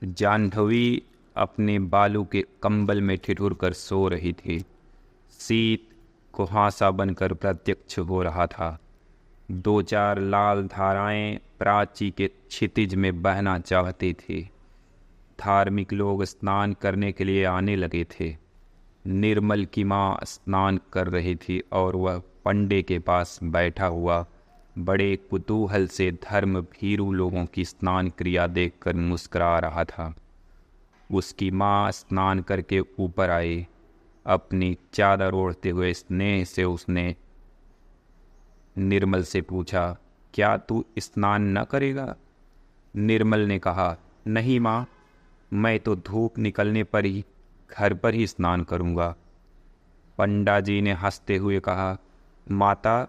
जाह्नवी अपने बालों के कंबल में ठिठुर कर सो रही थी। शीत कुहासा बनकर प्रत्यक्ष हो रहा था। दो चार लाल धाराएं प्राची के क्षितिज में बहना चाहती थी। धार्मिक लोग स्नान करने के लिए आने लगे थे। निर्मल की माँ स्नान कर रही थी और वह पंडे के पास बैठा हुआ बड़े कुतूहल से धर्म भीरू लोगों की स्नान क्रिया देखकर मुस्कुरा रहा था। उसकी माँ स्नान करके ऊपर आई। अपनी चादर ओढ़ते हुए स्नेह से उसने निर्मल से पूछा, क्या तू स्नान न करेगा? निर्मल ने कहा, नहीं माँ, मैं तो धूप निकलने पर ही घर पर ही स्नान करूँगा। पंडा जी ने हंसते हुए कहा, माता,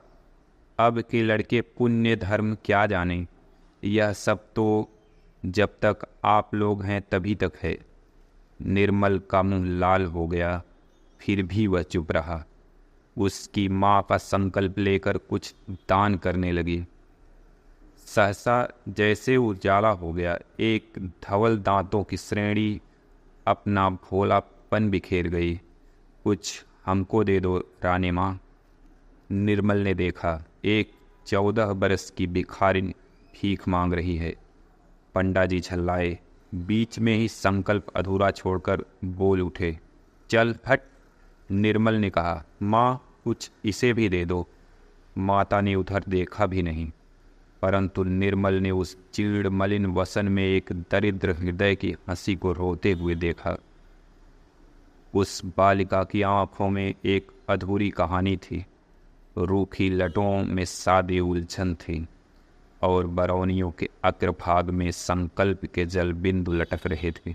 अब के लड़के पुण्य धर्म क्या जाने, यह सब तो जब तक आप लोग हैं तभी तक है। निर्मल का मुंह लाल हो गया, फिर भी वह चुप रहा। उसकी माँ का संकल्प लेकर कुछ दान करने लगी। सहसा जैसे उजाला हो गया, एक धवल दांतों की श्रेणी अपना भोलापन बिखेर गई। कुछ हमको दे दो रानी माँ। निर्मल ने देखा, एक 14 बरस की भिखारिन भीख मांग रही है। पंडा जी छल्लाए, बीच में ही संकल्प अधूरा छोड़कर बोल उठे, चल हट। निर्मल ने कहा, माँ, कुछ इसे भी दे दो। माता ने उधर देखा भी नहीं, परंतु निर्मल ने उस चीड़ मलिन वसन में एक दरिद्र हृदय की हंसी को रोते हुए देखा। उस बालिका की आंखों में एक अधूरी कहानी थी। रूखी लटों में सादे उलझन थी और बरौनियों के अग्रभाग में संकल्प के जल बिंदु लटक रहे थे।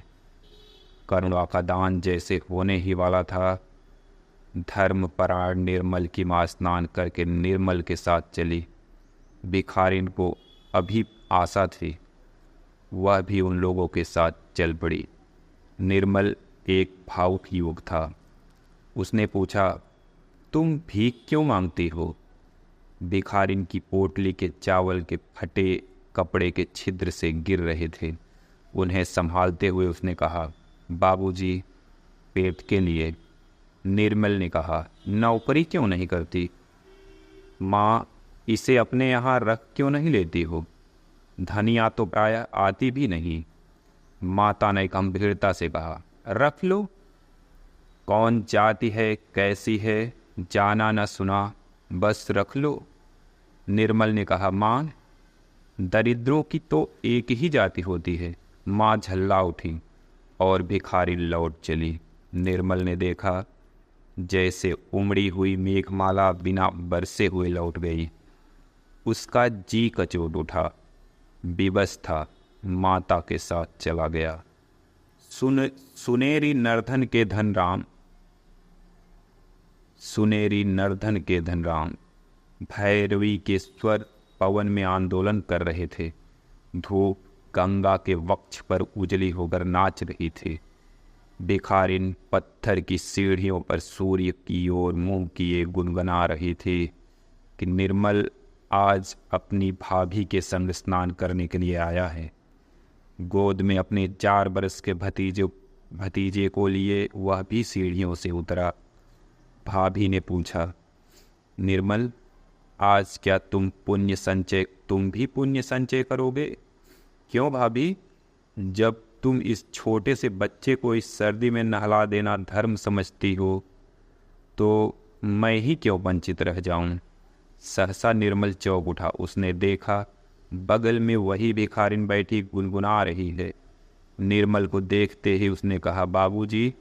करुणा का दान जैसे होने ही वाला था। धर्मपरायण निर्मल की माँ स्नान करके निर्मल के साथ चली। भिखारिन को अभी आशा थी, वह भी उन लोगों के साथ चल पड़ी। निर्मल एक भावुक युवक था। उसने पूछा, तुम भीख क्यों मांगती हो? भिखारिन की पोटली के चावल के फटे कपड़े के छिद्र से गिर रहे थे। उन्हें संभालते हुए उसने कहा, बाबूजी, पेट के लिए। निर्मल ने कहा, नौकरी क्यों नहीं करती? माँ, इसे अपने यहाँ रख क्यों नहीं लेती हो? धनिया तो प्रायः आती भी नहीं। माता ने गंभीरता से कहा, रख लो। कौन जाति है, कैसी है, जाना न सुना, बस रख लो। निर्मल ने कहा, माँ, दरिद्रों की तो एक ही जाति होती है। माँ झल्ला उठी और भिखारी लौट चली। निर्मल ने देखा जैसे उमड़ी हुई मेघमाला बिना बरसे हुए लौट गई। उसका जी कचोट उठा। विवश था, माता के साथ चला गया। सुनेरी नर्धन के धनराम, सुनेरी नर्धन के धनराम। भैरवी के स्वर पवन में आंदोलन कर रहे थे। धूप गंगा के वक्ष पर उजली होकर नाच रही थी। भिखारिन पत्थर की सीढ़ियों पर सूर्य की ओर मुंह किए गुनगुना रही थी कि निर्मल आज अपनी भाभी के संग स्नान करने के लिए आया है। गोद में अपने 4 बरस के भतीजे को लिए वह भी सीढ़ियों से उतरा। भाभी ने पूछा, निर्मल, आज क्या तुम भी पुण्य संचय करोगे? क्यों भाभी? जब तुम इस छोटे से बच्चे को इस सर्दी में नहला देना धर्म समझती हो, तो मैं ही क्यों वंचित रह जाऊं? सहसा निर्मल चौंक उठा। उसने देखा बगल में वही भिखारिन बैठी गुनगुना रही है। निर्मल को देखते ही उसने कहा, बाबूजी,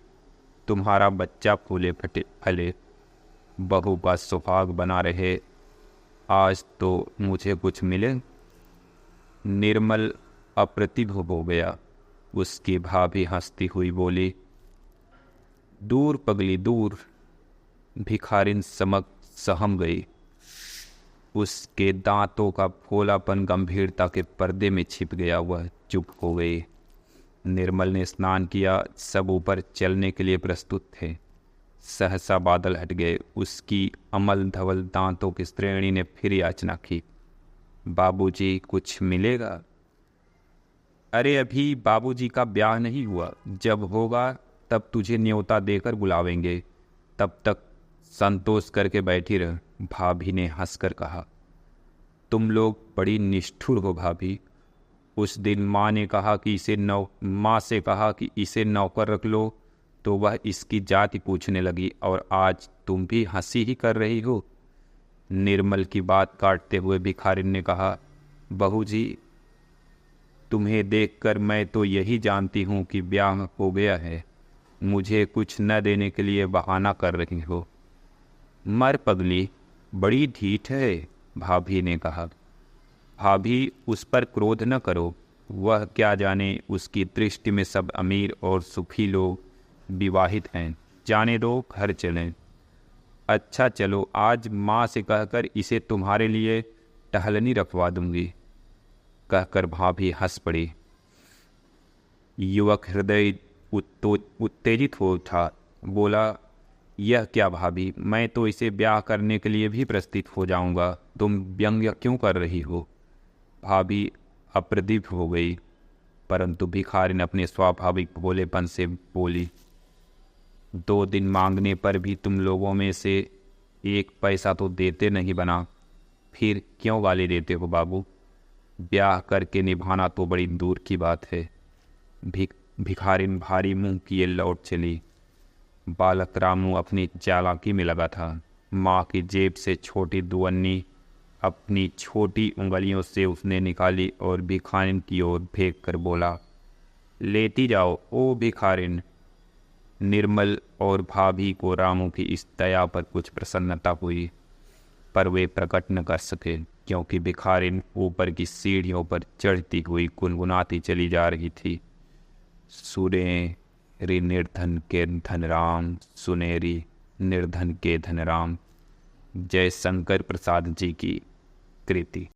तुम्हारा बच्चा फूले फले, बहू का सुहाग बना रहे, आज तो मुझे कुछ मिले। निर्मल अप्रतिभ हो गया। उसकी भाभी हंसती हुई बोली, दूर पगली दूर। भिखारिन समक सहम गई। उसके दांतों का फूलापन गंभीरता के पर्दे में छिप गया। वह चुप हो गई। निर्मल ने स्नान किया। सब ऊपर चलने के लिए प्रस्तुत थे। सहसा बादल हट गए। उसकी अमल धवल दांतों की श्रेणी ने फिर याचना की, बाबूजी, कुछ मिलेगा? अरे अभी बाबूजी का ब्याह नहीं हुआ, जब होगा तब तुझे न्योता देकर बुलावेंगे, तब तक संतोष करके बैठी रह, भाभी ने हंसकर कहा। तुम लोग बड़ी निष्ठुर हो भाभी। उस दिन माँ से कहा कि इसे नौकर रख लो तो वह इसकी जाति पूछने लगी, और आज तुम भी हंसी ही कर रही हो। निर्मल की बात काटते हुए भिखारिन ने कहा, बहू जी, तुम्हें देखकर मैं तो यही जानती हूँ कि ब्याह हो गया है, मुझे कुछ न देने के लिए बहाना कर रही हो। मर पगली, बड़ी ढीठ है, भाभी ने कहा। भाभी, उस पर क्रोध न करो, वह क्या जाने उसकी दृष्टि में सब अमीर और सुखी लोग विवाहित हैं। जाने दो, घर चलें। अच्छा चलो, आज माँ से कहकर इसे तुम्हारे लिए टहलनी रखवा दूंगी, कहकर भाभी हंस पड़ी। युवक हृदय उत्तेजित हो उठा, बोला, यह क्या भाभी, मैं तो इसे ब्याह करने के लिए भी प्रस्তুत हो जाऊंगा, तुम व्यंग्य क्यों कर रही हो। भाभी अप्रदीप हो गई, परंतु भिखारिन अपने स्वाभाविक भोलेपन से बोली, 2 दिन मांगने पर भी तुम लोगों में से 1 पैसा तो देते नहीं बना, फिर क्यों गाली देते हो बाबू। ब्याह करके निभाना तो बड़ी दूर की बात है। भिखारिन भारी मुंह किए लौट चली। बालक रामू अपनी चालाकी में लगा था। माँ की जेब से छोटी दुअन्नी अपनी छोटी उंगलियों से उसने निकाली और भिखारिन की ओर फेंक कर बोला, लेती जाओ ओ भिखारिन। निर्मल और भाभी को रामू की इस दया पर कुछ प्रसन्नता हुई, पर वे प्रकट न कर सके, क्योंकि भिखारिन ऊपर की सीढ़ियों पर चढ़ती हुई गुनगुनाती चली जा रही थी, सुनेरी निर्धन के धन राम, सुनेरी निर्धन के धन राम। जय शंकर प्रसाद जी की कृति।